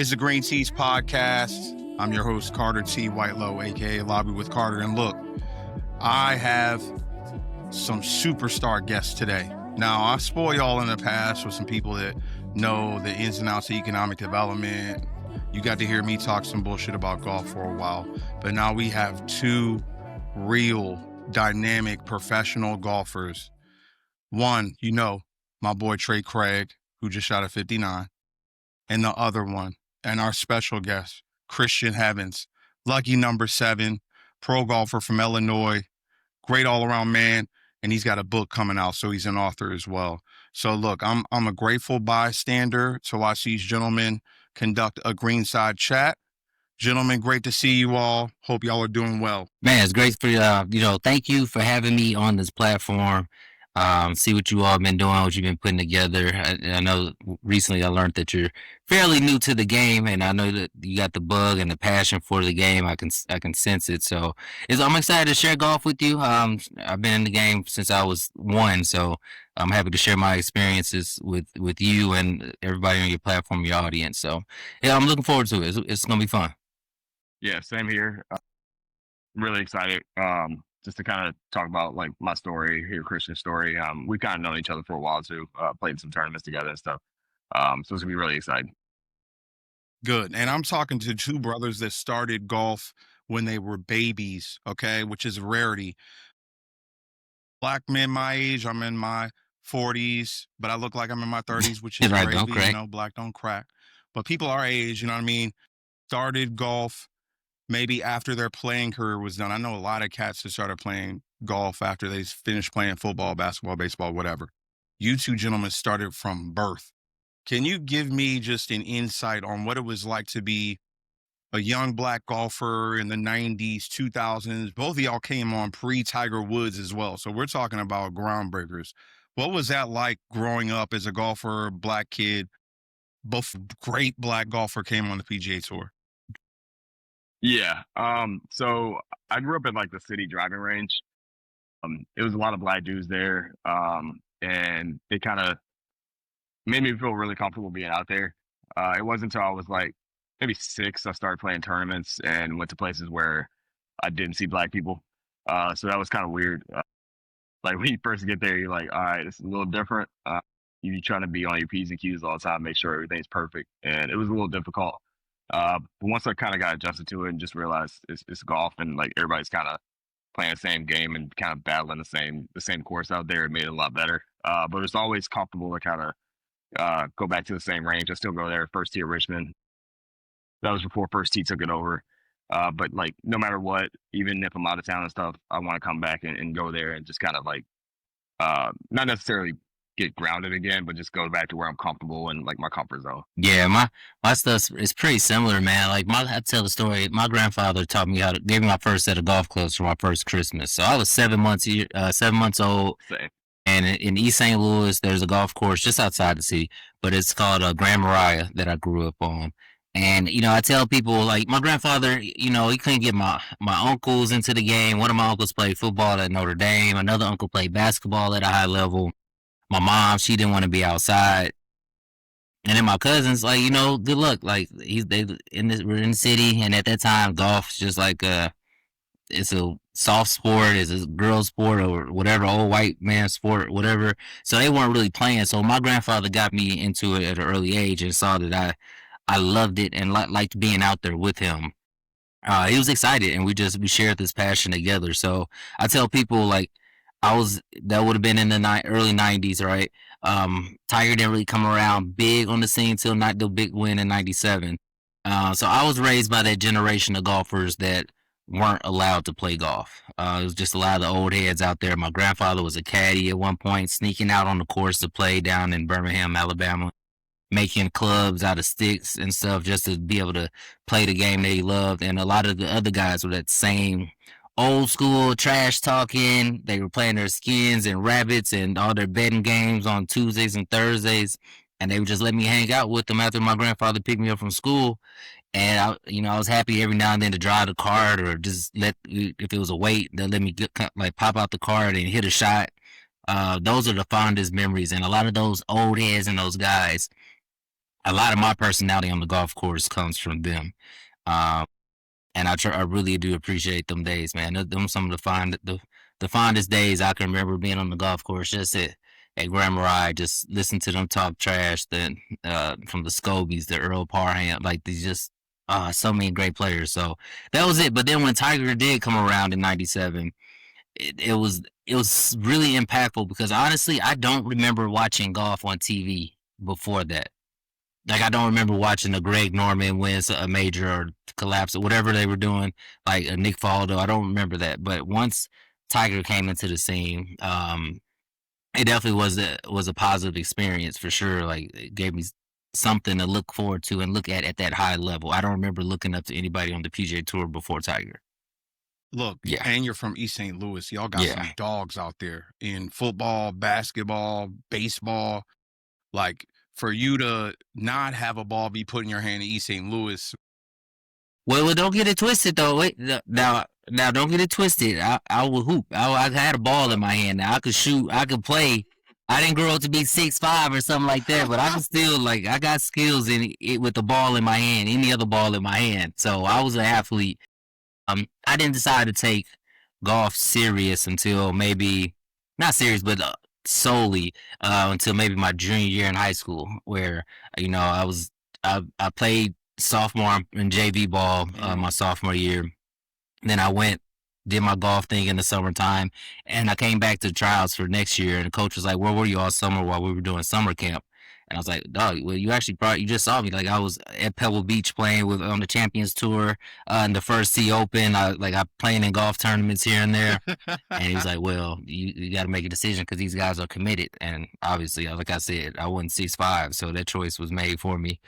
It's the Green Tees Podcast. I'm your host, Carter T. Whitelow, aka Lobby with Carter. And look, I have some superstar guests today. Now, I spoil y'all in the past with some people that know the ins and outs of economic development. You got to hear me talk some bullshit about golf for a while. But now we have two real, dynamic, professional golfers. One, my boy Trey Craig, who just shot a 59. And the other one, and our special guest, Christian Heavens, lucky number 7, pro golfer from Illinois, great all-around man, and he's got a book coming out, so he's an author as well. So look, I'm a grateful bystander to watch these gentlemen conduct a greenside chat. Gentlemen, great to see you all. Hope y'all are doing well. Man, it's great for thank you for having me on this platform. See what you all been doing, what you've been putting together. I know recently I learned that you're fairly new to the game, and I know that you got the bug and the passion for the game. I can sense it. So I'm excited to share golf with you. I've been in the game since I was 1, so I'm happy to share my experiences with you and everybody on your platform, your audience. So yeah, I'm looking forward to it. It's gonna be fun. Yeah, same here. Really excited. Just to kind of talk about like my story, hear Christian's story. We've kind of known each other for a while too. Played some tournaments together and stuff. So it's gonna be really exciting. Good. And I'm talking to two brothers that started golf when they were babies, okay, which is a rarity. Black men my age, I'm in my 40s, but I look like I'm in my 30s, which is Right, crazy. don't crack. Black don't crack. But people our age, you know what I mean, started golf maybe after their playing career was done. I know a lot of cats that started playing golf after they finished playing football, basketball, baseball, whatever. You two gentlemen started from birth. Can you give me just an insight on what it was like to be a young black golfer in the 90s, 2000s? Both of y'all came on pre-Tiger Woods as well. So we're talking about groundbreakers. What was that like growing up as a golfer, black kid? Both great black golfer came on the PGA Tour. Yeah. So I grew up in like the city driving range. It was a lot of black dudes there. And they kind of made me feel really comfortable being out there. It wasn't until I was like maybe 6, I started playing tournaments and went to places where I didn't see black people. So that was kind of weird. Like when you first get there, you're like, all right, it's a little different. You're trying to be on your P's and Q's all the time, make sure everything's perfect. And it was a little difficult. But once I kind of got adjusted to it and just realized it's golf and like everybody's kind of playing the same game and kind of battling the same course out there, it made it a lot better. But it's always comfortable to kind of go back to the same range. I still go there, First Tee at Richmond. That was before First Tee took it over. But like no matter what, even if I'm out of town and stuff, I want to come back and go there and just kind of like not necessarily get grounded again, but just go back to where I'm comfortable and like my comfort zone. Yeah, my stuff is pretty similar, man. Like I tell the story. My grandfather taught me gave me my first set of golf clubs for my first Christmas. So I was 7 months old. Same. And in East St. Louis, there's a golf course just outside the city, but it's called Grand Maria that I grew up on. And I tell people like my grandfather, he couldn't get my uncles into the game. One of my uncles played football at Notre Dame. Another uncle played basketball at a high level. My mom, she didn't want to be outside. And then my cousins, like, good luck. Like we're in the city, and at that time, golf's just like it's a soft sport, it's a girl sport or whatever, old white man sport, whatever. So they weren't really playing. So my grandfather got me into it at an early age and saw that I loved it and liked being out there with him. He was excited, and we shared this passion together. So I tell people like that would have been in the early 90s, right? Tiger didn't really come around big on the scene till not the big win in 97. So I was raised by that generation of golfers that weren't allowed to play golf. It was just a lot of the old heads out there. My grandfather was a caddy at one point, sneaking out on the course to play down in Birmingham, Alabama, making clubs out of sticks and stuff just to be able to play the game that he loved. And a lot of the other guys were that same old school trash talking. They were playing their skins and rabbits and all their betting games on Tuesdays and Thursdays. And they would just let me hang out with them after my grandfather picked me up from school. And I was happy every now and then to drive the cart or just if it was a weight, they'll let me pop out the cart and hit a shot. Those are the fondest memories. And a lot of those old heads and those guys, a lot of my personality on the golf course comes from them. Um, and I really do appreciate them days, man. Them some of the fondest days I can remember being on the golf course, just at Grand Marais, just listen to them talk trash. Then from the Scobies, the Earl Parham, like these just so many great players. So that was it. But then when Tiger did come around in '97, it was really impactful because honestly, I don't remember watching golf on TV before that. Like I don't remember watching a Greg Norman win a major or collapse or whatever they were doing, like a Nick Faldo. I don't remember that. But once Tiger came into the scene, it definitely was a positive experience for sure. Like it gave me something to look forward to and look at that high level. I don't remember looking up to anybody on the PGA Tour before Tiger. Look, Yeah, and you're from East St. Louis. Y'all got yeah. some dogs out there in football, basketball, baseball. Like for you to not have a ball be put in your hand in East St. Louis. Well, don't get it twisted though. Wait, now, don't get it twisted. I will hoop. I had a ball in my hand. Now I could shoot. I could play. I didn't grow up to be 6'5" or something like that, but I can still like I got skills in it with the ball in my hand, any other ball in my hand. So I was an athlete. I didn't decide to take golf serious until maybe not serious, but solely until maybe my junior year in high school, where I played sophomore in JV ball my sophomore year. Then I went, did my golf thing in the summertime, and I came back to trials for next year. And the coach was like, "Where were you all summer while we were doing summer camp?" And I was like, "Dog, well, you just saw me. Like I was at Pebble Beach playing with on the Champions Tour, in the First Tee Open. I playing in golf tournaments here and there." And he was like, "Well, you got to make a decision because these guys are committed." And obviously, like I said, I wasn't 6'5", so that choice was made for me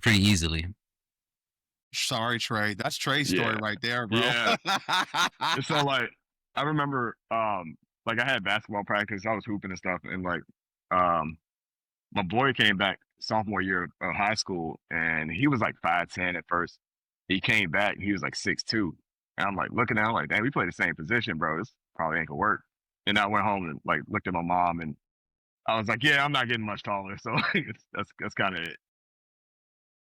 pretty easily. Sorry, Trey. That's Trey's story Yeah. right there, bro. Yeah. And so like I remember like I had basketball practice, I was hooping and stuff, and like um my boy came back sophomore year of high school and he was like 5'10" at first. He came back and he was like 6'2". And I'm like looking at him like, damn, we play the same position, bro. This probably ain't gonna work. And I went home and like looked at my mom and I was like, yeah, I'm not getting much taller. So that's kind of it.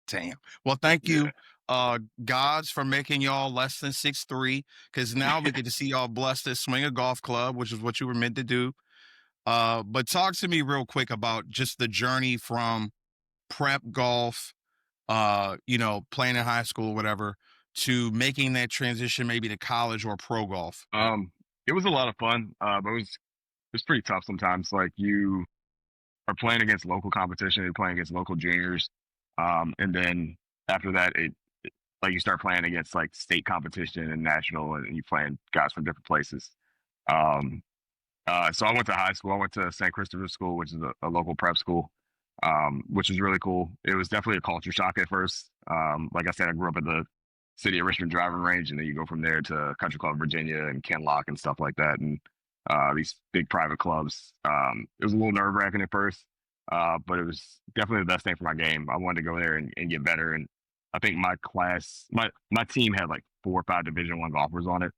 Damn. Well, thank Yeah. you, gods, for making y'all less than 6'3", because now we get to see y'all blessed to swing a golf club, which is what you were meant to do. But talk to me real quick about just the journey from prep golf, playing in high school or whatever, to making that transition maybe to college or pro golf. It was a lot of fun, but it was pretty tough sometimes. Like you are playing against local competition, you're playing against local juniors, and then after that, like you start playing against like state competition and national, and you playing guys from different places. Um, so I went to high school. I went to St. Christopher's School, which is a local prep school, which was really cool. It was definitely a culture shock at first. Like I said, I grew up in the city of Richmond driving range, and then you go from there to Country Club Virginia and Kenlock and stuff like that, and these big private clubs. It was a little nerve wracking at first, but it was definitely the best thing for my game. I wanted to go there and get better, and I think my team had like 4 or 5 Division I golfers on it.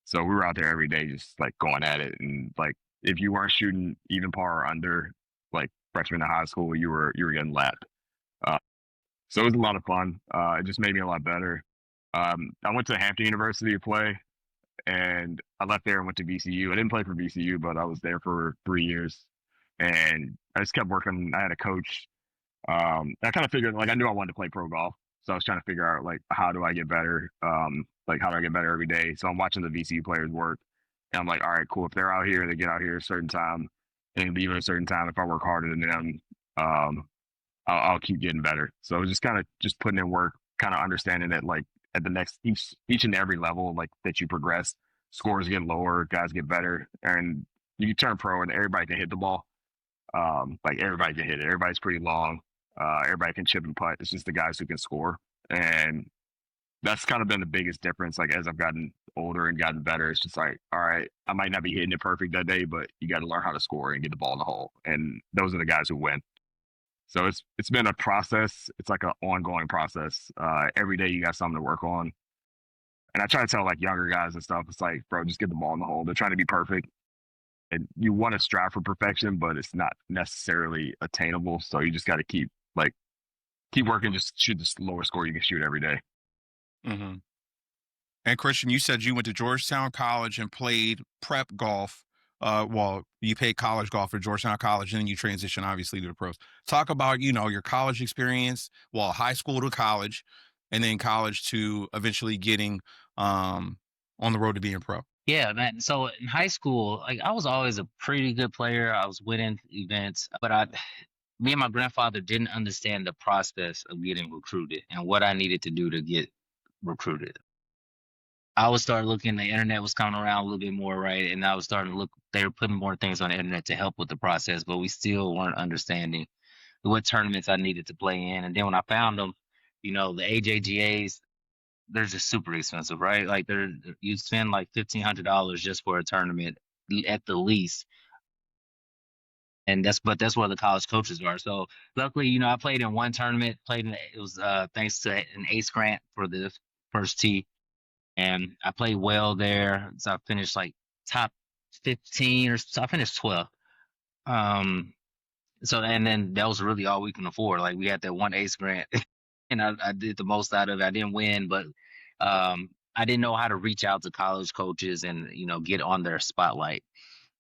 So we were out there every day, just like going at it. And like, if you weren't shooting even par or under, like freshman in high school, you were getting lapped. Uh, so it was a lot of fun. It just made me a lot better. I went to Hampton University to play, and I left there and went to VCU. I didn't play for VCU, but I was there for 3 years, and I just kept working. I had a coach. I kind of figured like I knew I wanted to play pro golf, so I was trying to figure out like how do I get better. Like how do I get better every day? So I'm watching the VCU players work, and I'm like, all right, cool. If they're out here, they get out here at a certain time, and they leave at a certain time. If I work harder than them, um, I'll keep getting better. So it was just kind of just putting in work, kind of understanding that like at the next each and every level like that you progress, scores get lower, guys get better, and you can turn pro and everybody can hit the ball. Like everybody can hit it. Everybody's pretty long. Everybody can chip and putt. It's just the guys who can score, and that's kind of been the biggest difference. Like as I've gotten older and gotten better, it's just like, all right, I might not be hitting it perfect that day, but you got to learn how to score and get the ball in the hole. And those are the guys who win. So it's been a process. It's like an ongoing process. Every day you got something to work on. And I try to tell like younger guys and stuff, it's like, bro, just get the ball in the hole. They're trying to be perfect. And you want to strive for perfection, but it's not necessarily attainable. So you just got to keep like keep working, just shoot the lower score you can shoot every day. Mm-hmm. And Christian, you said you went to Georgetown College and played prep golf. Well, you played college golf at Georgetown College, and then you transition obviously to the pros. Talk about, your college experience, well, high school to college, and then college to eventually getting on the road to being pro. Yeah, man. So in high school, like I was always a pretty good player. I was winning events, but me and my grandfather didn't understand the process of getting recruited and what I needed to do to get recruited. I was starting looking, the internet was coming around a little bit more, right? And I was starting to look, they were putting more things on the internet to help with the process, but we still weren't understanding what tournaments I needed to play in. And then when I found them, the AJGAs, they're just super expensive, right? Like you spend like $1,500 just for a tournament at the least. And that's where the college coaches are. So luckily, I played in one tournament, it was thanks to an ace grant for the first tee. And I played well there. So I finished like top 15 or so I finished 12th. And then that was really all we can afford. Like we had that one ace grant and I did the most out of it. I didn't win, but I didn't know how to reach out to college coaches and, get on their spotlight.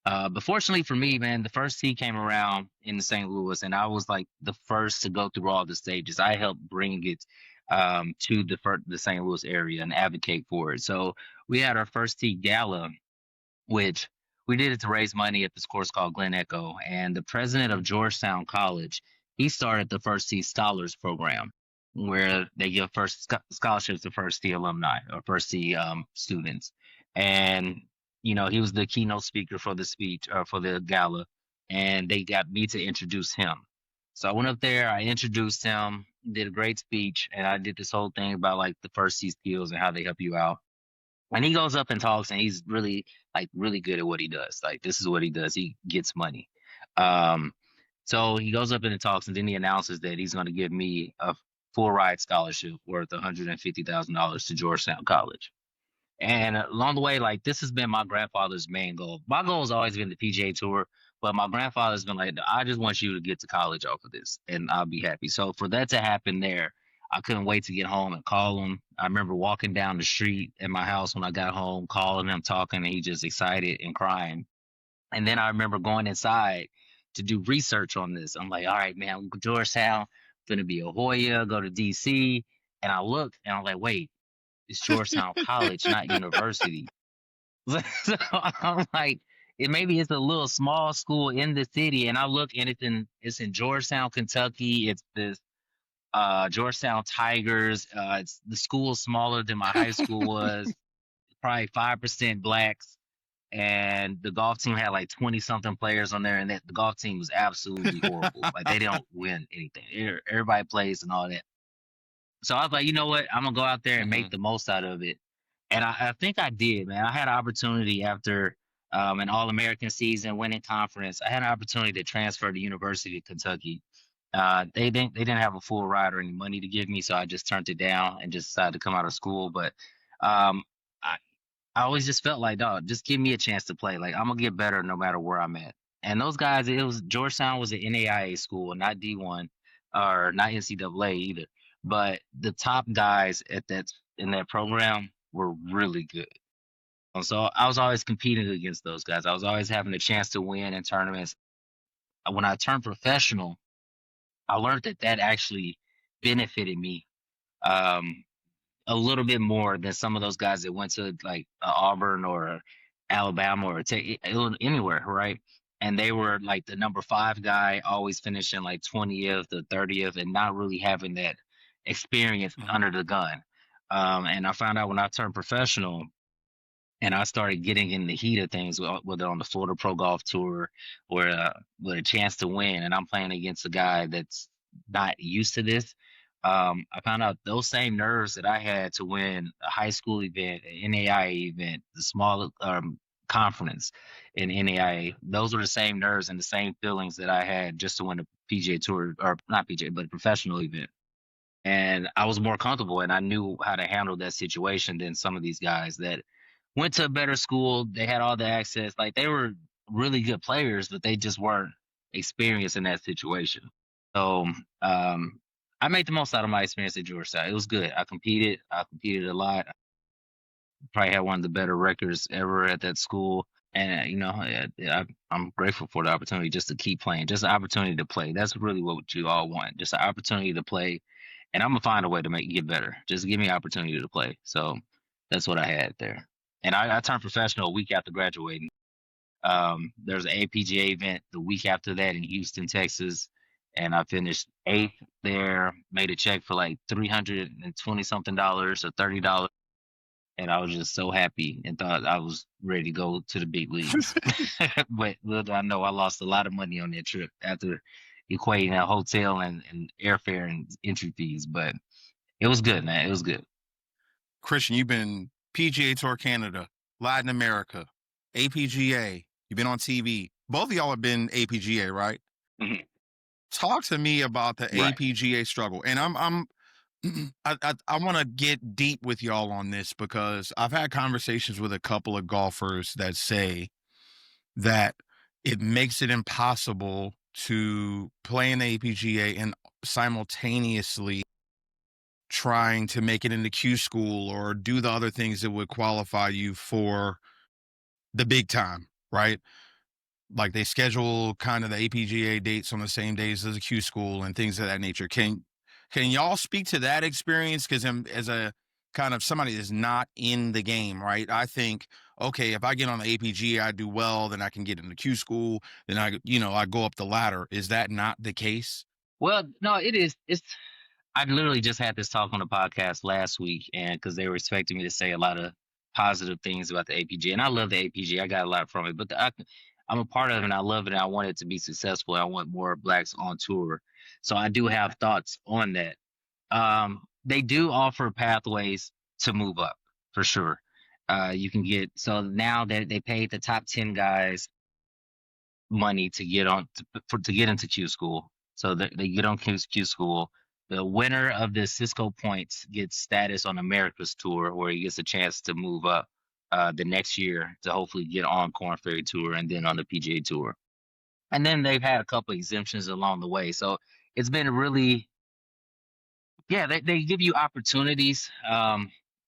But fortunately for me, man, the first tee came around in St. Louis, and I was like the first to go through all the stages. I helped bring it to the St. Louis area and advocate for it. So we had our first tee gala, which we did it to raise money at this course called Glen Echo. And the president of Georgetown College, he started the First Tee Scholars Program, where they give scholarships to First Tee alumni or First Tee students. And he was the keynote speaker for the speech for the gala, and they got me to introduce him. So I went up there, I introduced him, did a great speech, and I did this whole thing about like the First Tee skills and how they help you out. And he goes up and talks, and he's really really good at what he does. Like this is what he does. He gets money. So he goes up and talks, and then he announces that he's going to give me a full ride scholarship worth $150,000 to Georgetown College. And along the way, like this has been my grandfather's main goal. My goal has always been the PGA Tour, but my grandfather's been like, I just want you to get to college off of this, and I'll be happy. So for that to happen there, I couldn't wait to get home and call him. I remember walking down the street at my house when I got home, calling him, talking, and he just excited and crying. And then I remember going inside to do research on this. I'm like, all right, man, Georgetown, gonna be a Hoya, go to DC. And I looked and I'm like, wait, it's Georgetown College, not university. So I'm like, maybe it's a little small school in the city. And I look and it's in Georgetown, Kentucky. It's this Georgetown Tigers. It's the school smaller than my high school was, probably 5% blacks. And the golf team had like 20 something players on there, and the golf team was absolutely horrible. Like they don't win anything. Everybody plays and all that. So I was like, you know what? I'm gonna go out there and make the most out of it. And I think I did, man. I had an opportunity after an All American season, winning conference. I had an opportunity to transfer to University of Kentucky. They didn't have a full ride or any money to give me, so I just turned it down and just decided to come out of school. But um, I I always just felt like, dog, just give me a chance to play. Like I'm gonna get better no matter where I'm at. And those guys, it was Georgetown was an NAIA school, not D1 or not NCAA either. But the top guys at that in that program were really good. So I was always competing against those guys. I was always having a chance to win in tournaments. When I turned professional, I learned that actually benefited me. Um, a little bit more than some of those guys that went to like Auburn or Alabama or anywhere, right? And they were like the number 5 guy, always finishing like 20th or 30th, and not really having that experience under the gun. And I found out when I turned professional, and I started getting in the heat of things, whether on the Florida Pro Golf Tour or with a chance to win, and I'm playing against a guy that's not used to this. I found out those same nerves that I had to win a high school event, an NAIA event, the small conference in NAIA, those were the same nerves and the same feelings that I had just to win a PGA Tour, or not PGA, but a professional event. And I was more comfortable and I knew how to handle that situation than some of these guys that went to a better school. They had all the access. Like they were really good players, but they just weren't experienced in that situation. So I made the most out of my experience at Georgetown. It was good. I competed. I competed a lot. Probably had one of the better records ever at that school. And I'm grateful for the opportunity just to keep playing, just the opportunity to play. That's really what you all want, just the opportunity to play. And I'm gonna find a way to make it get better. Just give me opportunity to play. So that's what I had there. And I turned professional a week after graduating. There's an APGA event the week after that in Houston, Texas, and I finished eighth there. Made a check for like $320 something or $30, and I was just so happy and thought I was ready to go to the big leagues. But little did I know I lost a lot of money on that trip after equating a hotel and airfare and entry fees. But it was good, man. It was good. Christian, you've been PGA Tour Canada, Latin America, APGA. You've been on TV. Both of y'all have been APGA, right? Mhm. Talk to me about the Right. APGA struggle. And I want to get deep with y'all on this because I've had conversations with a couple of golfers that say that it makes it impossible to play in the APGA and simultaneously trying to make it into Q school or do the other things that would qualify you for the big time, right? Like they schedule kind of the APGA dates on the same days as a Q school and things of that nature. Can y'all speak to that experience? Because as a kind of somebody that's not in the game, right? I think, okay, if I get on the APGA, I do well, then I can get into Q school, then I go up the ladder. Is that not the case? Well, no, it is. I literally just had this talk on the podcast last week, and because they were expecting me to say a lot of positive things about the APG, and I love the APG, I got a lot from it. But I'm a part of it, and I love it. And I want it to be successful. I want more blacks on tour, so I do have thoughts on that. They do offer pathways to move up for sure. You can get so now that they paid the top 10 guys money to get on to get into Q school. So they get on Q school. The winner of the Cisco points gets status on America's tour, where he gets a chance to move up the next year to hopefully get on Corn Ferry Tour and then on the PGA Tour. And then they've had a couple exemptions along the way. So it's been really, yeah, they give you opportunities.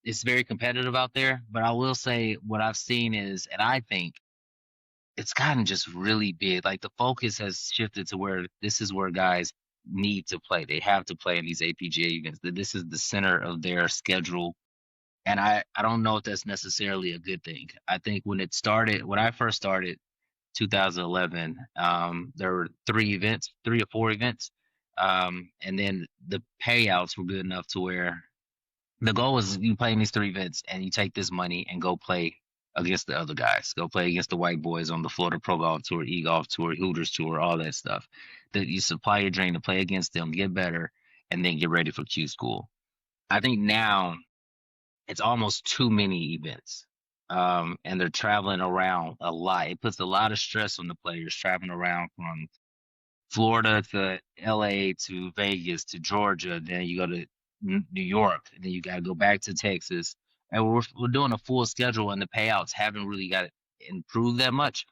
It's very competitive out there, but I will say what I've seen is, and I think it's gotten just really big. Like the focus has shifted to where this is where guys need to play. They have to play in these APGA events. That this is the center of their schedule. And I don't know if that's necessarily a good thing. I think when I first started, 2011, there were three or four events, and then the payouts were good enough to where the goal is you play in these three events and you take this money and go play against the other guys. Go play against the white boys on the Florida Pro Golf Tour, E Golf Tour, Hooters Tour, all that stuff. That you supply your dream to play against them, get better, and then get ready for Q school. I think now it's almost too many events. And they're traveling around a lot. It puts a lot of stress on the players traveling around from Florida to LA to Vegas to Georgia. Then you go to New York. And then you got to go back to Texas. And we're doing a full schedule, and the payouts haven't really got improved that much.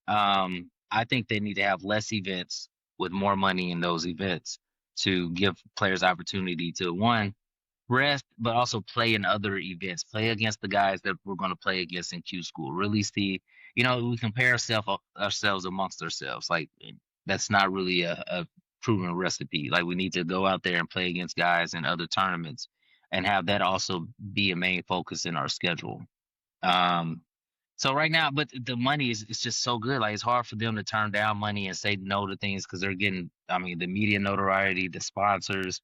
I think they need to have less events with more money in those events to give players opportunity to one rest, but also play in other events. Play against the guys that we're going to play against in Q school. Really see, we compare ourselves amongst ourselves. Like that's not really a proven recipe. Like we need to go out there and play against guys in other tournaments, and have that also be a main focus in our schedule. Um, so right now, but the money is it's just so good. Like it's hard for them to turn down money and say no to things because they're getting, I mean, the media notoriety, the sponsors.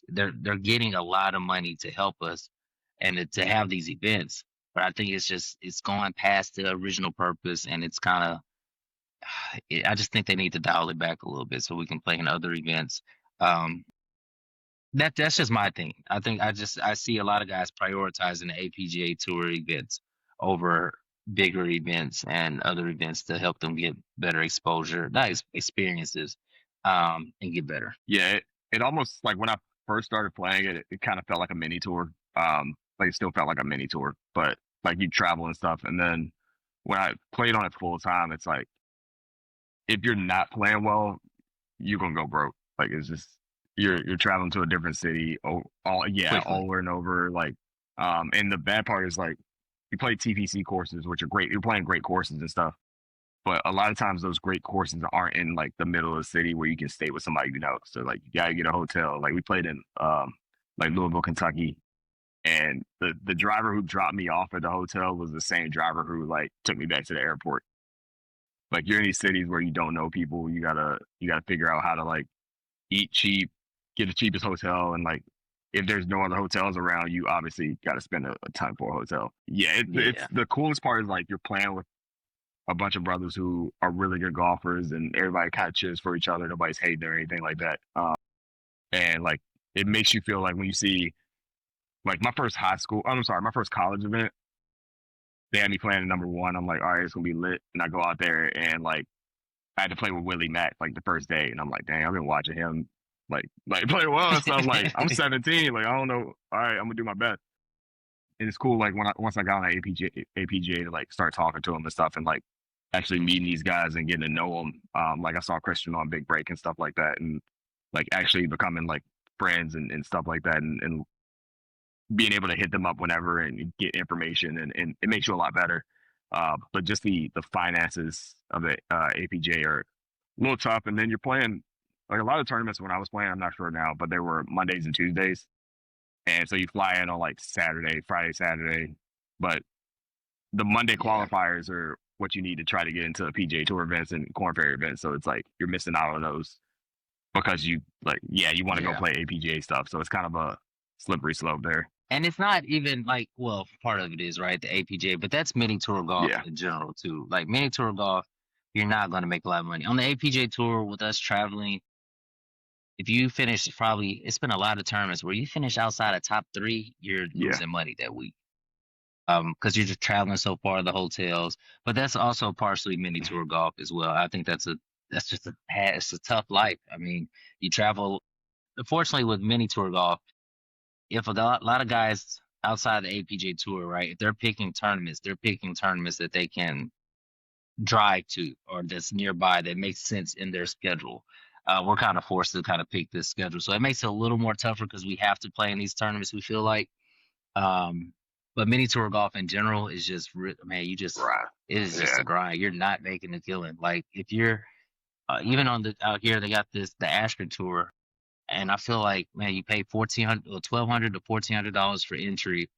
They're getting a lot of money to help us and to have these events. But I think it's going past the original purpose, and it's kind of I just think they need to dial it back a little bit so we can play in other events. Um, that's just my thing. I think I see a lot of guys prioritizing the APGA Tour events over bigger events and other events to help them get better exposure, not experiences, and get better. Yeah, it almost like when I first started playing it, it kind of felt like a mini tour. Like it still felt like a mini tour, but like you travel and stuff. And then when I played on it full time, it's like if you're not playing well, you're gonna go broke. Like it's just you're traveling to a different city quickly. over and over. Like, and the bad part is like you play TPC courses, which are great. You're playing great courses and stuff. But a lot of times those great courses aren't in like the middle of the city where you can stay with somebody you know. So like you gotta get a hotel. Like we played in like Louisville, Kentucky, and the driver who dropped me off at the hotel was the same driver who like took me back to the airport. Like you're in these cities where you don't know people. You gotta figure out how to like eat cheap, get the cheapest hotel, and like if there's no other hotels around, you obviously got to spend a ton for a hotel. Yeah, it's Yeah. the coolest part is like you're playing with a bunch of brothers who are really good golfers, and everybody kind of cheers for each other. Nobody's hating or anything like that. And like it makes you feel like when you see like my first college event, they had me playing at number one. I'm like, all right, it's gonna be lit, and I go out there and like I had to play with Willie Mack like the first day, and I'm like, dang, I've been watching him like play well and stuff. Like I'm 17, like I don't know. All right, I'm gonna do my best. And it's cool. Like once I got on APGA to like start talking to him and stuff, and like actually meeting these guys and getting to know them. Like I saw Christian on Big Break and stuff like that, and like actually becoming like friends and stuff like that, and being able to hit them up whenever and get information, and it makes you a lot better. But just the finances of the APJ are a little tough, and then you're playing like a lot of tournaments when I was playing. I'm not sure now, but there were Mondays and Tuesdays, and so you fly in on like Friday, Saturday, but the Monday Yeah. qualifiers are what you need to try to get into the PGA Tour events and Corn Ferry events. So it's like you're missing out on those because you you want to go Yeah. play APGA stuff. So it's kind of a slippery slope there. And it's not even like, well, part of it is, right, the APJ, but that's mini tour golf Yeah. in general too. Like mini tour golf, you're not going to make a lot of money. On the APJ tour with us traveling, if you finish it's been a lot of tournaments where you finish outside of top 3, you're Yeah. losing money that week. Because you're just traveling so far, the hotels. But that's also partially mini tour golf as well. I think it's a tough life. I mean, you travel. Fortunately, with mini tour golf, if lot of guys outside the APJ tour, right, if they're picking tournaments, that they can drive to or that's nearby that makes sense in their schedule. We're kind of forced to kind of pick this schedule, so it makes it a little more tougher because we have to play in these tournaments. We feel like, but mini tour golf in general is just man, Right. it is just a grind. You're not making a killing. Like if you're even on the out here, they got the Ashton tour. And I feel like, man, you pay $1,400 or $1,200 to $1,400 for entry,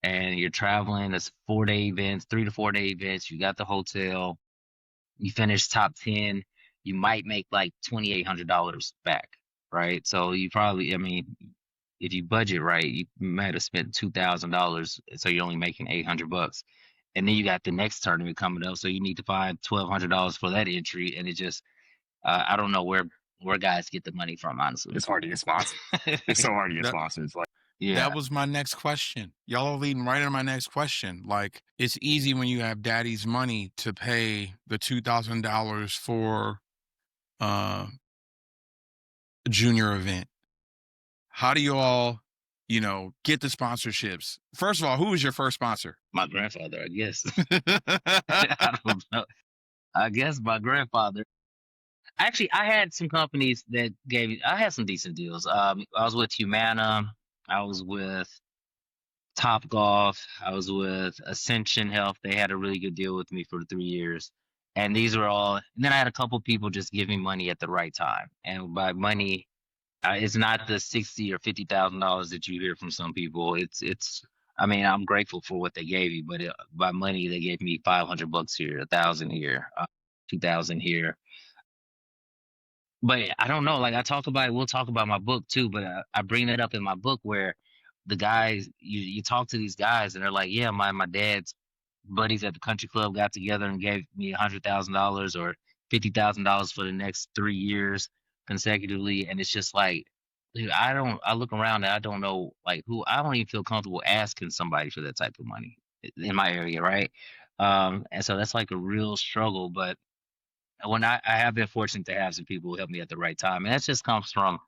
and you're traveling. It's 4-day events, 3 to 4-day events. You got the hotel. You finish top 10, you might make like $2,800 back, right? So you probably, I mean, if you budget right, you might have spent $2,000, so you're only making $800. And then you got the next tournament coming up, so you need to find $1,200 for that entry, and it just, I don't know where guys get the money from, honestly. It's hard to get sponsors. It's so hard to get That- sponsors. Like Yeah. That was my next question. Y'all are leading right into my next question. Like, it's easy when you have daddy's money to pay the $2,000 for a junior event. How do you all, get the sponsorships? First of all, who was your first sponsor? My grandfather, I guess. I don't know. I guess my grandfather. Actually, I had some companies that I had some decent deals. I was with Humana. I was with Top Golf. I was with Ascension Health. They had a really good deal with me for 3 years. And these were all, and then I had a couple people just give me money at the right time. And by money, it's not the 60 or $50,000 that you hear from some people. I mean, I'm grateful for what they gave me, but by money, they gave me $500 here, 1,000 here, 2,000 here. But I don't know. Like we'll talk about my book too. But I bring that up in my book where the guys, you talk to these guys and they're like, yeah, my dad's buddies at the country club got together and gave me $100,000 or $50,000 for the next 3 years consecutively, and it's just like, dude, I look around and I don't know like who. I don't even feel comfortable asking somebody for that type of money in my area, right? And so that's like a real struggle, but when I have been fortunate to have some people who help me at the right time, and that just comes from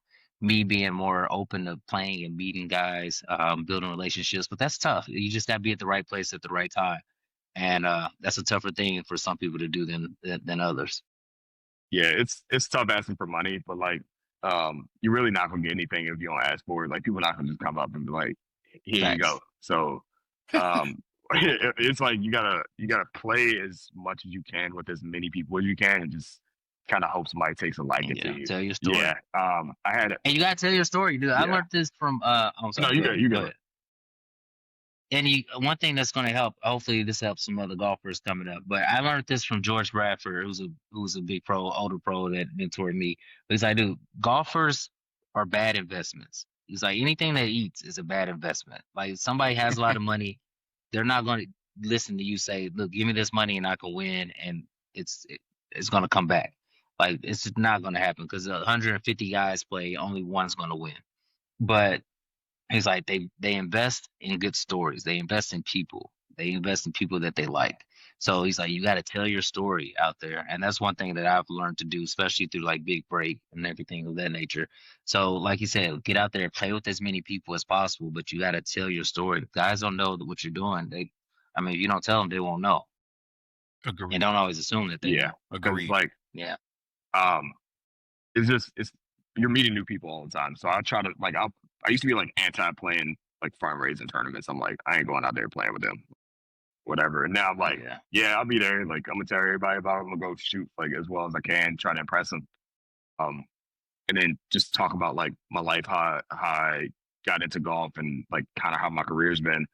me being more open to playing and meeting guys, building relationships. But that's tough. You just got to be at the right place at the right time, and that's a tougher thing for some people to do than others. yeah, it's tough asking for money, but like you're really not gonna get anything if you don't ask for it. Like people not gonna just come up and be like, "Here you Facts. go." So it's like you gotta play as much as you can with as many people as you can, and just kind of hope somebody takes a liking to Yeah, you. tell your Yeah. story. I had And you gotta tell your story, dude. I yeah. learned this from I'm No, sorry, you go good. ahead. You Go good. ahead. And one thing that's gonna help, hopefully this helps some other golfers coming up. But I learned this from George Bradford, who's a big pro, older pro that mentored me. But he's like, dude, golfers are bad investments. He's like, anything that eats is a bad investment. Like somebody has a lot of money, they're not gonna listen to you say, look, give me this money and I can win, and it's gonna come back. Like it's just not gonna happen because 150 guys play, only one's gonna win. But he's like they invest in good stories. They invest in people. They invest in people that they like. So he's like, you got to tell your story out there, and that's one thing that I've learned to do, especially through like Big Break and everything of that nature. So, like you said, get out there, play with as many people as possible, but you got to tell your story. Guys don't know what you're doing. I mean, if you don't tell them, they won't know, and Agreed. don't always assume that they Yeah, know. because Agreed. like Yeah, um, it's you're meeting new people all the time. So I try to like I used to be like anti playing like fundraising tournaments. I'm like I ain't going out there playing with them, whatever. And now I'm like, yeah, yeah, I'll be there. Like I'm gonna tell everybody about it. I'm gonna go shoot like as well as I can, try to impress them. Um, and then just talk about like my life, how I got into golf, and like kind of how my career's been.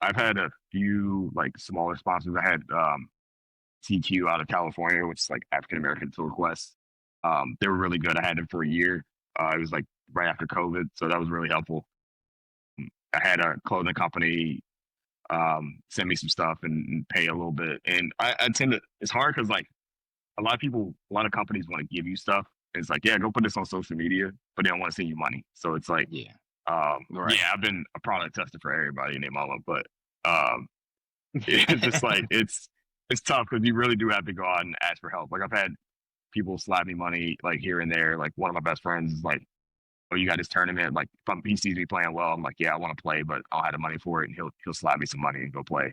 I've had a few like smaller sponsors. I had TQ out of California, which is like African American Tour Quest. They were really good. I had them for a year. It was like right after COVID, so that was really helpful. I had a clothing company send me some stuff and pay a little bit, and I tend to. It's hard because like a lot of people, a lot of companies want to give you stuff. It's like, yeah, go put this on social media, but they don't want to send you money. So it's like, yeah. Right. yeah, I've been a product tester for everybody in their mama, but um, it's just like it's tough because you really do have to go out and ask for help. Like I've had people slap me money like here and there. Like one of my best friends is like, "Oh, you got this tournament." Like if he sees me playing well, I'm like, "Yeah, I want to play, but I don't have the money for it," and he'll slap me some money and go play.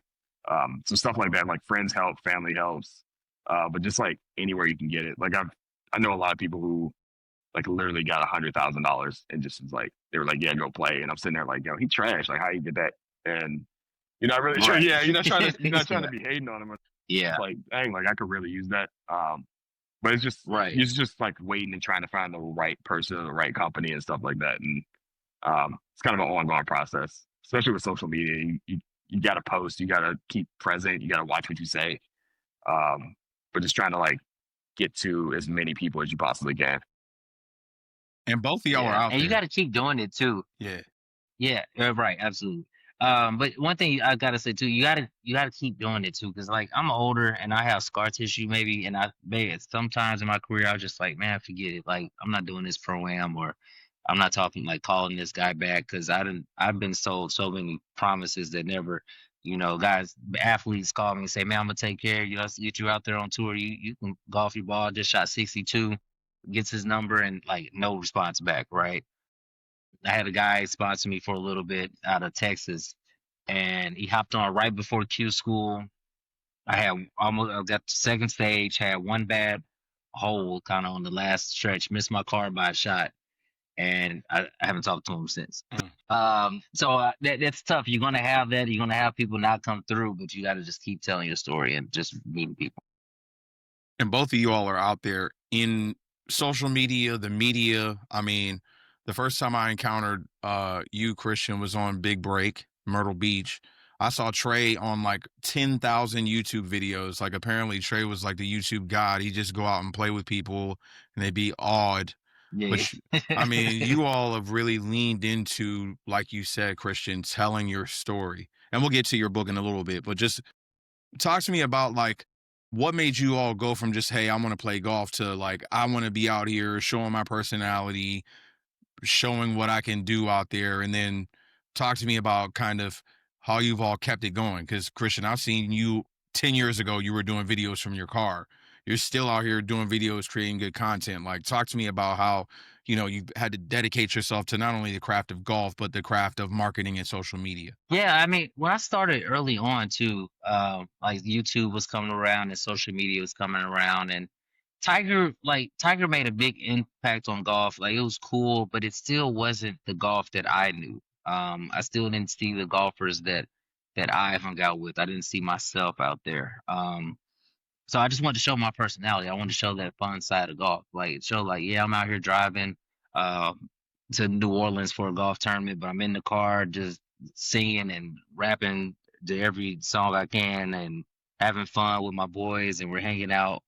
So stuff like that. Like friends help, family helps, but just like anywhere you can get it. Like I know a lot of people who like literally got $100,000 and just was like they were like, "Yeah, go play," and I'm sitting there like, "Yo, he trash. Like how you did that?" And you're not really sure. Right. Yeah, you're not trying to Right. be hating on him. Yeah. Like, dang, like I could really use that. But Right. it's just like waiting and trying to find the right person, the right company, and stuff like that. And it's kind of an ongoing process, especially with social media. You got to post, you got to keep present, you got to watch what you say. But just trying to like get to as many people as you possibly can. And both of y'all are Yeah. out And you there. got to keep doing it too. Yeah. Yeah, right, absolutely. But one thing I gotta say too, you gotta keep doing it too, because like I'm older and I have scar tissue maybe, and sometimes in my career I was just like, man, forget it. Like I'm not doing this pro am, or I'm not talking like calling this guy back because I've been sold so many promises that never, guys, athletes call me and say, man, I'm gonna take care of you. Let's get you out there on tour. You can golf your ball. Just shot 62, gets his number and like no response back, right? I had a guy sponsor me for a little bit out of Texas, and he hopped on right before Q school. I got the second stage, had one bad hole kind of on the last stretch, missed my car by a shot, and I haven't talked to him since. Mm. So that's tough. You're gonna have that. You're gonna have people not come through, but you got to just keep telling your story and just meeting people. And both of you all are out there in social media, the media. I mean, the first time I encountered you, Christian, was on Big Break, Myrtle Beach. I saw Trey on like 10,000 YouTube videos. Like apparently Trey was like the YouTube god. He just go out and play with people and they'd be awed. Yeah. But I mean, you all have really leaned into, like you said, Christian, telling your story. And we'll get to your book in a little bit, but just talk to me about like what made you all go from just, hey, I want to play golf to like, I want to be out here showing my personality, showing what I can do out there. And then talk to me about kind of how you've all kept it going. Cause Christian, I've seen you 10 years ago, you were doing videos from your car. You're still out here doing videos, creating good content. Like talk to me about how, you've had to dedicate yourself to not only the craft of golf, but the craft of marketing and social media. Yeah, I mean, when I started early on too, like YouTube was coming around and social media was coming around, and Tiger made a big impact on golf. Like it was cool, but it still wasn't the golf that I knew. I still didn't see the golfers that I hung out with. I didn't see myself out there. So I just wanted to show my personality. I wanted to show that fun side of golf. Like show like, yeah, I'm out here driving uh to New Orleans for a golf tournament, but I'm in the car just singing and rapping to every song I can and having fun with my boys and we're hanging out.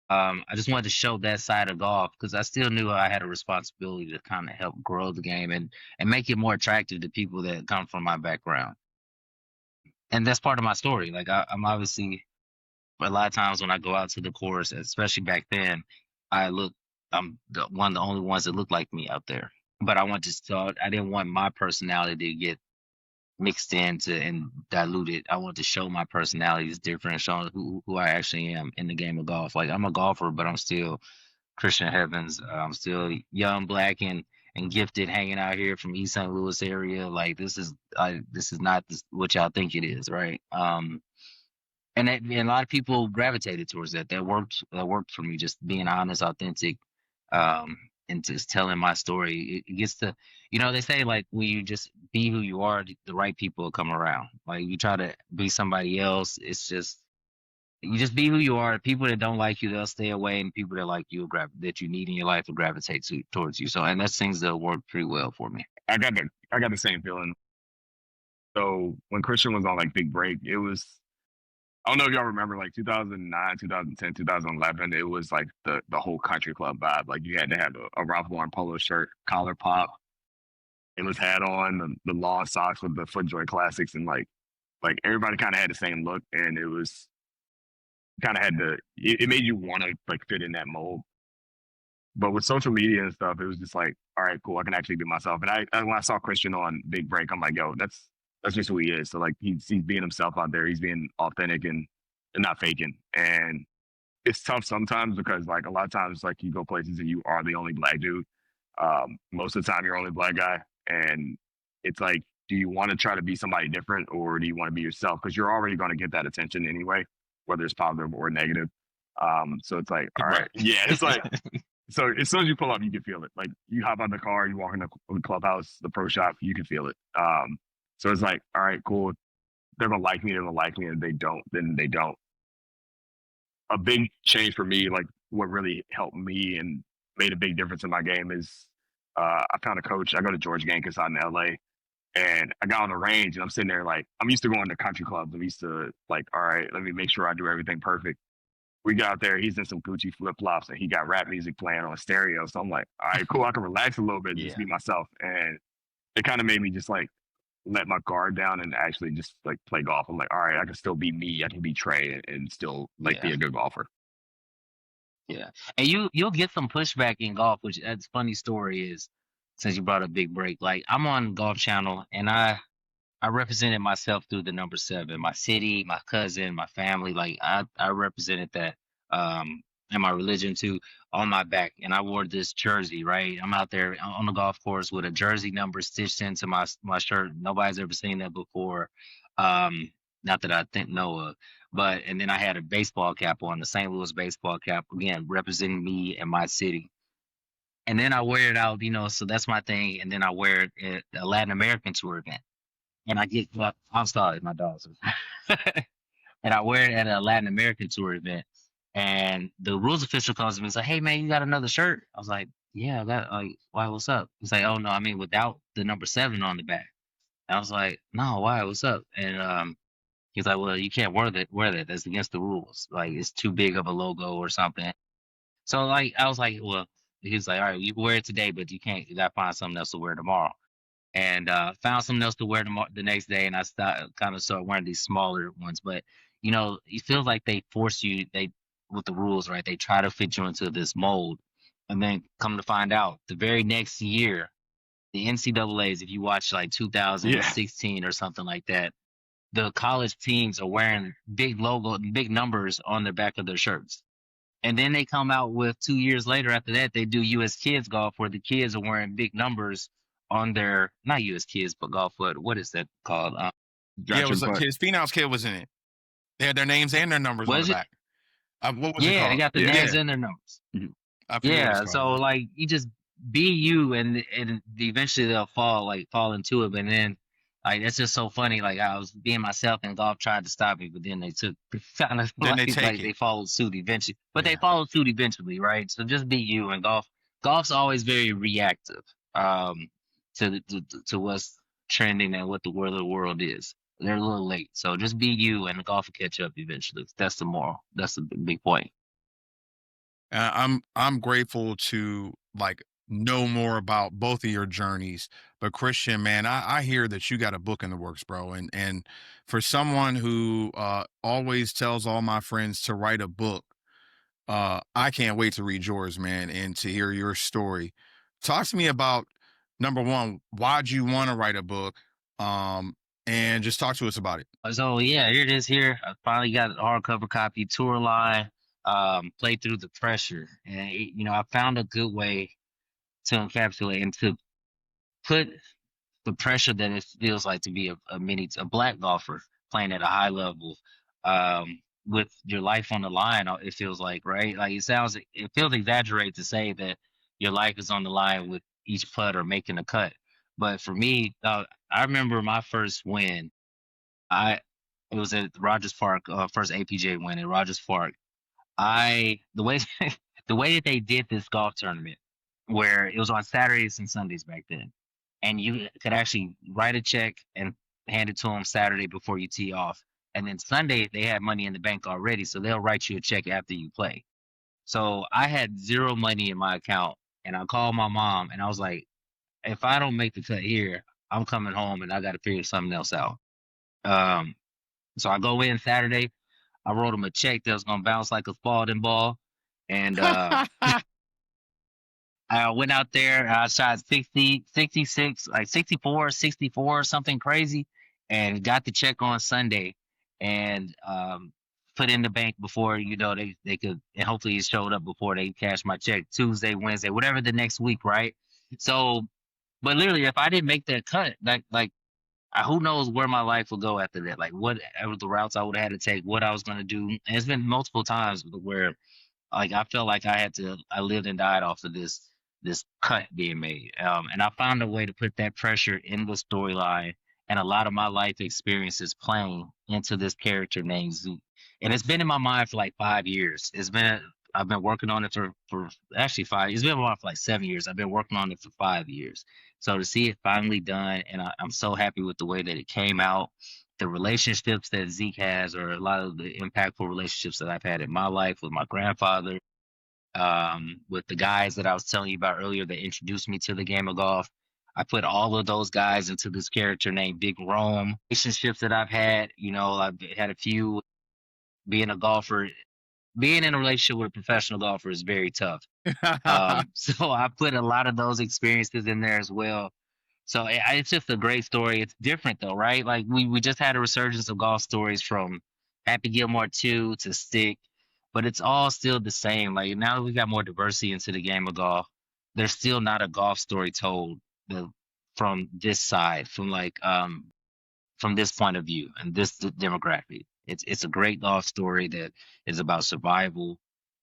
I just wanted to show that side of golf because I still knew I had a responsibility to kind of help grow the game and make it more attractive to people that come from my background. And that's part of my story. Like I'm obviously a lot of times when I go out to the course, especially back then, I'm one of the only ones that look like me out there. But I didn't want my personality to get mixed into and diluted. I want to show my personality is different, show who I actually am in the game of golf. Like I'm a golfer, but I'm still Christian Heavens. I'm still young, black, and gifted, hanging out here from East St. Louis area. Like this is not what y'all think it is, right? And a lot of people gravitated towards that. That worked for me. Just being honest, authentic, and just telling my story. It gets to, they say like when you just be who you are, the right people will come around. Like you try to be somebody else, it's just you just be who you are. People that don't like you, they'll stay away, and people that like you, that you need in your life, will gravitate towards you. So, and that seems to work pretty well for me. I got the same feeling. So when Christian was on like Big Break, it was, I don't know if y'all remember, like 2009, 2010, 2011. It was like the whole country club vibe. Like you had to have a Ralph Lauren polo shirt, collar pop. It was hat on, the long socks with the FootJoy Classics, and like everybody kind of had the same look, and it was kind of it made you want to like fit in that mold. But with social media and stuff, it was just like, all right, cool, I can actually be myself. And when I saw Christian on Big Break, I'm like, yo, that's just who he is. So like he's being himself out there. He's being authentic and not faking. And it's tough sometimes because like a lot of times like you go places and you are the only black dude. Most of the time you're only black guy, and it's like, do you want to try to be somebody different or do you want to be yourself? Because you're already going to get that attention anyway, whether it's positive or negative. So it's like, all right, yeah, it's like. So as soon as you pull up, you can feel it. Like you hop out the car, you walk in the clubhouse, the pro shop, you can feel it. So it's like, all right, cool. They're gonna like me. They're gonna like me, and if they don't, then they don't. A big change for me, like what really helped me and made a big difference in my game is I found a coach. I go to George Gankis out in LA, and I got on the range, and I'm sitting there like I'm used to going to country clubs. I'm used to like, all right, let me make sure I do everything perfect. We got there, he's in some Gucci flip flops and he got rap music playing on stereo. So I'm like, all right, cool. I can relax a little bit, just be myself. And it kind of made me just like let my guard down and actually just like play golf. I'm like, all right, I can still be me. I can be Trey and still like be a good golfer. Yeah. And you'll get some pushback in golf, which that's funny story is since you brought up Big Break. Like I'm on Golf Channel and I represented myself through the number 7, my city, my cousin, my family. Like I represented that, and my religion too on my back. And I wore this jersey, right? I'm out there on the golf course with a jersey number stitched into my shirt. Nobody's ever seen that before. Not that I know of. But and then I had a baseball cap on, the St. Louis baseball cap, again, representing me and my city. And then I wear it out, so that's my thing. And then I wear it at a Latin American tour event. And I get I'm sorry, my dogs. And I wear it at a Latin American tour event. And the rules official comes to me and says, "Hey man, you got another shirt?" I was like, "Yeah, I got like why, what's up?" He's like, "Oh no, I mean without the number 7 on the back." And I was like, "No, why? What's up?" And he's like, "Well, you can't wear that. That's against the rules. Like it's too big of a logo or something." So like I was like, well, he's like, "All right, you can wear it today, but you can't. You gotta find something else to wear tomorrow." And found something else to wear the next day, and I started wearing these smaller ones. But it feels like they force you. They with the rules, right? They try to fit you into this mold, and then come to find out, the very next year, the NCAA's, if you watch like 2016 or something like that, the college teams are wearing big numbers on the back of their shirts. And then they come out with 2 years later after that, they do US Kids Golf where the kids are wearing big numbers on their, not US Kids, but Golf. What is that called? Yeah, it was like his Finals kid was in it. They had their names and their numbers on the back. What was it Yeah, they called? got the Yeah. names Yeah, and their numbers. I forget what it's Yeah, called. so like you just be you, and eventually they'll fall into it. But then like that's just so funny. Like I was being myself, and golf tried to stop me, but then they took kind of Then they take like it. they followed suit eventually. But they Yeah. followed suit eventually, right? So just be you, and golf's always very reactive to what's trending and what the world is. They're a little late, so just be you, and the golf will catch up eventually. That's the moral. That's the big point. I'm grateful to like know more about both of your journeys. But Christian, man, I hear that you got a book in the works, bro. And for someone who always tells all my friends to write a book, I can't wait to read yours, man, and to hear your story. Talk to me about number one, why'd you want to write a book? Um, and just talk to us about it. So yeah, here it is. Here, I finally got a hardcover copy. Tour line, play through the pressure, and I found a good way to encapsulate and to put the pressure that it feels like to be a black golfer playing at a high level, with your life on the line. It feels like, right? Like it feels exaggerated to say that your life is on the line with each putt or making a cut. But for me, I remember my first win. I It was at Rogers Park, first APGA win at Rogers Park. The way the way that they did this golf tournament, where it was on Saturdays and Sundays back then, and you could actually write a check and hand it to them Saturday before you tee off, and then Sunday they had money in the bank already, so they'll write you a check after you play. So I had zero money in my account, and I called my mom, and I was like, if I don't make the cut here, I'm coming home, and I got to figure something else out. Um, so I go in Saturday. I wrote him a check that was gonna bounce like a Spalding ball, and I went out there. I shot 60, 66, like 64, 64, something crazy, and got the check on Sunday, and put in the bank before they could, and hopefully it showed up before they cashed my check Tuesday, Wednesday, whatever the next week, right? So, but literally, if I didn't make that cut, like who knows where my life will go after that? Like what the routes I would have had to take, what I was gonna do. And it's been multiple times where like I felt like I lived and died off of this cut being made. And I found a way to put that pressure in the storyline and a lot of my life experiences playing into this character named Zoot. And it's been in my mind for like 5 years. I've been working on it for actually five. It's been in my mind for like 7 years. I've been working on it for 5 years. So to see it finally done, and I'm so happy with the way that it came out. The relationships that Zeke has, or a lot of the impactful relationships that I've had in my life with my grandfather, with the guys that I was telling you about earlier that introduced me to the game of golf. I put all of those guys into this character named Big Rome. Relationships that I've had a few. Being a golfer, being in a relationship with a professional golfer is very tough. So I put a lot of those experiences in there as well. So it's just a great story. It's different though, right? Like we just had a resurgence of golf stories from Happy Gilmore 2 to Stick, but it's all still the same. Like now that we've got more diversity into the game of golf, there's still not a golf story told the, from this side, from this point of view and this demographic. It's a great golf story that is about survival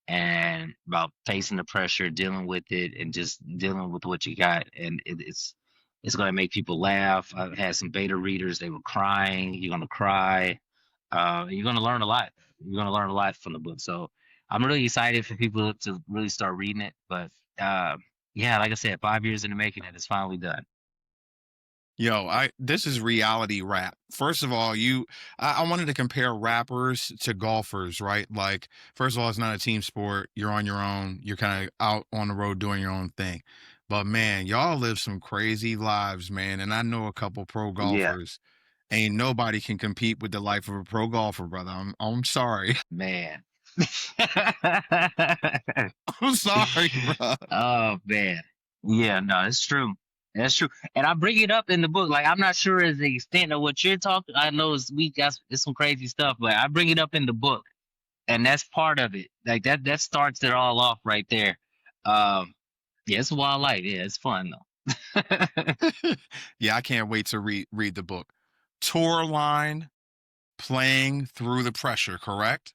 and about facing the pressure, dealing with it, and just dealing with what you got. And it's going to make people laugh. I've had some beta readers; they were crying. You're going to cry. You're going to learn a lot. You're going to learn a lot from the book. So I'm really excited for people to really start reading it. But uh, yeah, like I said, 5 years in the making, and it's finally done. Yo, I this is reality rap. First of all, I wanted to compare rappers to golfers, right? Like, first of all, it's not a team sport. You're on your own. You're kind of out on the road doing your own thing. But man, y'all live some crazy lives, man. And I know a couple pro Yeah, golfers. Ain't nobody can compete with the life of a pro golfer, brother. I'm sorry. man. I'm sorry, bro. Oh man. Yeah, no, it's true. That's true. And I bring it up in the book. Like I'm not sure as the extent of what you're talking. I know it's some crazy stuff, but I bring it up in the book. And that's part of it. Like that starts it all off right there. Um yeah, it's a wild life. Yeah, it's fun though. Yeah, I can't wait to read the book. Tour line, playing through the pressure, correct?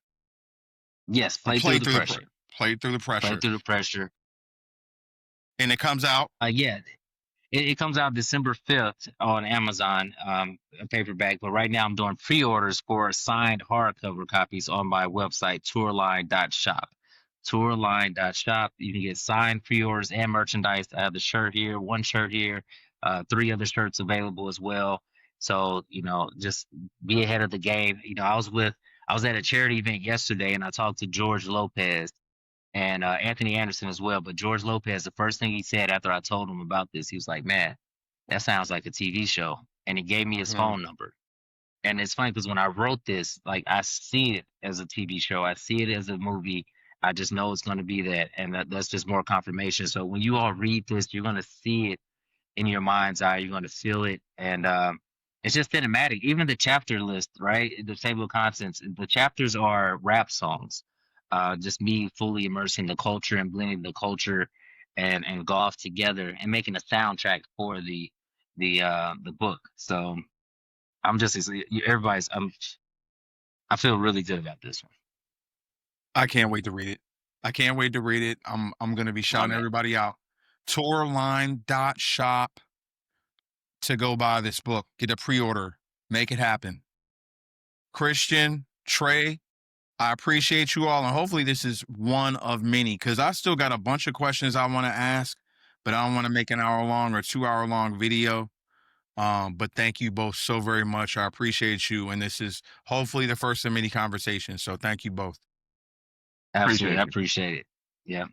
Yes, Or play through the pressure. Play through the Play pressure. through the pressure. And it comes out. Yeah, it comes out December 5th on Amazon, a paperback. But right now, I'm doing pre-orders for signed hardcover copies on my website, tourline.shop. Tourline.shop. You can get signed pre-orders and merchandise. I have the shirt here, one shirt here, three other shirts available as well. So just be ahead of the game. I was at a charity event yesterday, and I talked to George Lopez and Anthony Anderson as well. But George Lopez, the first thing he said after I told him about this, he was like, "Man, that sounds like a TV show," and he gave me his phone number. And it's funny because when I wrote this, like I see it as a TV show, I see it as a movie. I just know it's going to be that, and that's just more confirmation. So when you all read this, you're going to see it in your mind's eye. You're going to feel it, and it's just cinematic. Even the chapter list, right? The table of contents. The chapters are rap songs. Just me fully immersing the culture and blending the culture and golf together and making a soundtrack for the book. So I'm just everybody's. I feel really good about this one. I can't wait to read it. I can't wait to read it. I'm gonna be shouting everybody out. Tourline.shop to go buy this book. Get a pre-order. Make it happen. Christian, Trey, I appreciate you all, and hopefully this is one of many, because I still got a bunch of questions I want to ask, but I don't want to make an hour-long or 2-hour-long video. But thank you both so very much. I appreciate you, and this is hopefully the first of many conversations. So thank you both. Absolutely, I appreciate it. Yeah.